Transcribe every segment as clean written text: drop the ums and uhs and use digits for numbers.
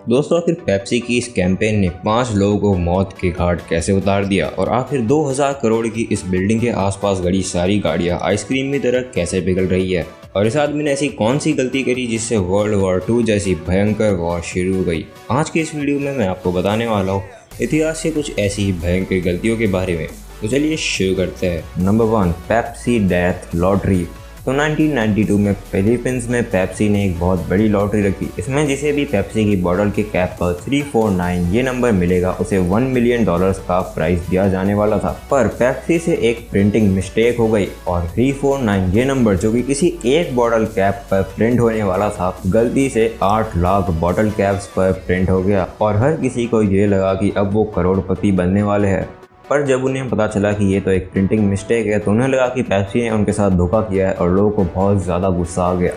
दोस्तों, आखिर पेप्सी की इस कैंपेन ने 5 लोगों को मौत के घाट कैसे उतार दिया और आखिर 2000 करोड़ की इस बिल्डिंग के आसपास गड़ी सारी गाड़ियां आइसक्रीम की तरह कैसे पिघल रही है और इस आदमी ने ऐसी कौन सी गलती करी जिससे वर्ल्ड वॉर 2 जैसी भयंकर वॉर शुरू हो गई। आज के इस वीडियो में मैं आपको बताने वाला हूँ इतिहास से कुछ ऐसी ही भयंकर गलतियों के बारे में। तो चलिए शुरू करते हैं। Number 1, Pepsi death lottery. तो 1992 में फिलीपींस में पेप्सी ने एक बहुत बड़ी लॉटरी रखी। इसमें जिसे भी पेप्सी की बॉटल के कैप पर 349 ये नंबर मिलेगा उसे $1 मिलियन का प्राइज दिया जाने वाला था। पर पेप्सी से एक प्रिंटिंग मिस्टेक हो गई और 349 ये नंबर जो कि किसी एक बॉटल कैप पर प्रिंट होने वाला था गलती से 8 लाख बॉटल कैप्स पर प्रिंट हो गया और हर किसी को ये लगा कि अब वो करोड़पति बनने वाले हैं। पर जब उन्हें पता चला कि ये तो एक प्रिंटिंग मिस्टेक है तो उन्हें लगा कि पेप्सी ने उनके साथ धोखा किया है और लोगों को बहुत ज़्यादा गुस्सा आ गया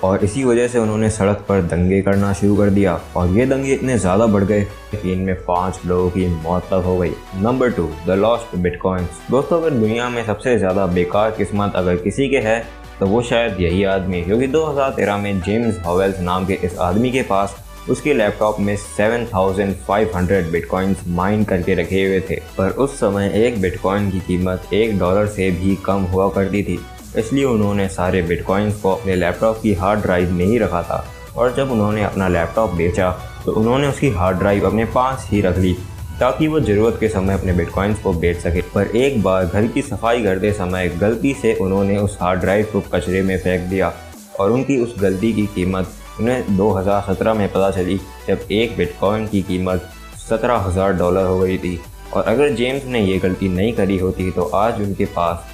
और इसी वजह से उन्होंने सड़क पर दंगे करना शुरू कर दिया और ये दंगे इतने ज़्यादा बढ़ गए कि इनमें 5 लोगों की मौत तक हो गई। Number 2, the lost bitcoins. दोस्तों, अगर दुनिया में सबसे ज़्यादा बेकार किस्मत अगर किसी के है तो वो शायद यही आदमी, क्योंकि 2013 में जेम्स हॉवेल्स नाम के इस आदमी के पास उसके लैपटॉप में 7,500 बिटकॉइंस माइन करके रखे हुए थे। पर उस समय एक बिटकॉइन की कीमत $1 से भी कम हुआ करती थी, इसलिए उन्होंने सारे बिटकॉइंस को अपने लैपटॉप की हार्ड ड्राइव में ही रखा था और जब उन्होंने अपना लैपटॉप बेचा तो उन्होंने उसकी हार्ड ड्राइव अपने पास ही रख ली ताकि वो ज़रूरत के समय अपने बिटकॉइंस को बेच सके। पर एक बार घर की सफाई करते समय गलती से उन्होंने उस हार्ड ड्राइव को कचरे में फेंक दिया और उनकी उस गलती की कीमत उन्हें 2017 में पता चली जब एक बिटकॉइन की कीमत $17,000 हो गई थी। और अगर जेम्स ने ये गलती नहीं करी होती तो आज उनके पास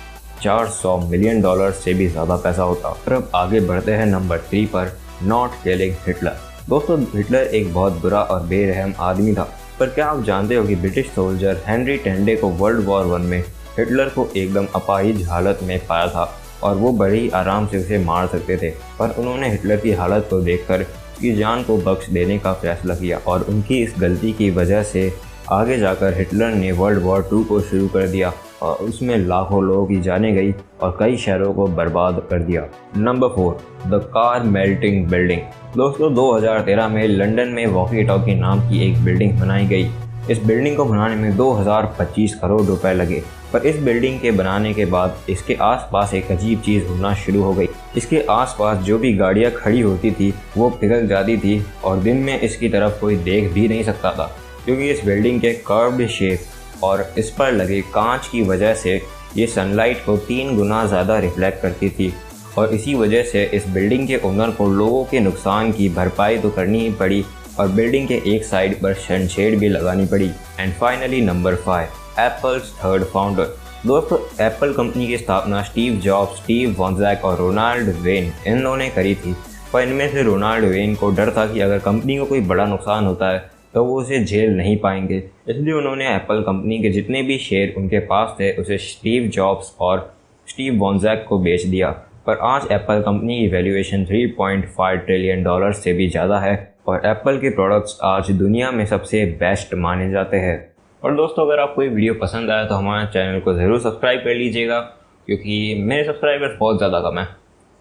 $400 मिलियन से भी ज़्यादा पैसा होता। और अब आगे बढ़ते हैं नंबर 3 पर, नॉट किलिंग हिटलर। दोस्तों, हिटलर एक बहुत बुरा और बेरहम आदमी था, पर क्या आप जानते हो कि ब्रिटिश सोल्जर हेनरी टेंडे को वर्ल्ड वॉर 1 में हिटलर को एकदम अपाहिज हालत में पाया था और वो बड़ी ही आराम से उसे मार सकते थे। पर उन्होंने हिटलर की हालत को देखकर उसकी जान को बख्श देने का फैसला किया और उनकी इस गलती की वजह से आगे जाकर हिटलर ने वर्ल्ड वॉर 2 को शुरू कर दिया और उसमें लाखों लोगों की जानें गई और कई शहरों को बर्बाद कर दिया। Number 4, the car melting building. दोस्तों, 2013 में लंदन में वॉकी टॉकी नाम की एक बिल्डिंग बनाई गई। इस बिल्डिंग को बनाने में 2025 करोड़ रुपए लगे। पर इस बिल्डिंग के बनाने के बाद इसके आसपास एक अजीब चीज़ होना शुरू हो गई। इसके आसपास जो भी गाड़ियाँ खड़ी होती थी वो पिघल जाती थी और दिन में इसकी तरफ कोई देख भी नहीं सकता था, क्योंकि इस बिल्डिंग के कर्व्ड शेप और इस पर लगे कांच की वजह से ये सनलाइट को 3 गुना ज़्यादा रिफ्लेक्ट करती थी। और इसी वजह से इस बिल्डिंग के ओनर को लोगों के नुकसान की भरपाई तो करनी ही पड़ी और बिल्डिंग के एक साइड पर सनशेड भी लगानी पड़ी। And finally number 5, apples third founder. दोस्तों, एप्पल कंपनी की स्थापना स्टीव जॉब्स, स्टीव वॉन्जैक और रोनाल्ड वेन इन ने करी थी। पर इनमें से रोनाल्ड वेन को डर था कि अगर कंपनी को कोई बड़ा नुकसान होता है तो वो उसे झेल नहीं पाएंगे, इसलिए उन्होंने एप्पल कंपनी के जितने भी शेयर उनके पास थे उसे स्टीव जॉब्स और स्टीव वॉन्जैक को बेच दिया। पर आज एप्पल कंपनी की वैल्यूएशन $3.5 ट्रिलियन से भी ज़्यादा है और एप्पल के प्रोडक्ट्स आज दुनिया में सबसे बेस्ट माने जाते हैं। और दोस्तों, अगर आपको ये वीडियो पसंद आया तो हमारे चैनल को ज़रूर सब्सक्राइब कर लीजिएगा, क्योंकि मेरे सब्सक्राइबर्स बहुत ज़्यादा कम हैं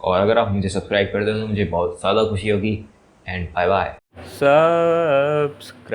और अगर आप मुझे सब्सक्राइब कर दो तो मुझे बहुत ज़्यादा खुशी होगी। And bye bye. सब्सक्राइब।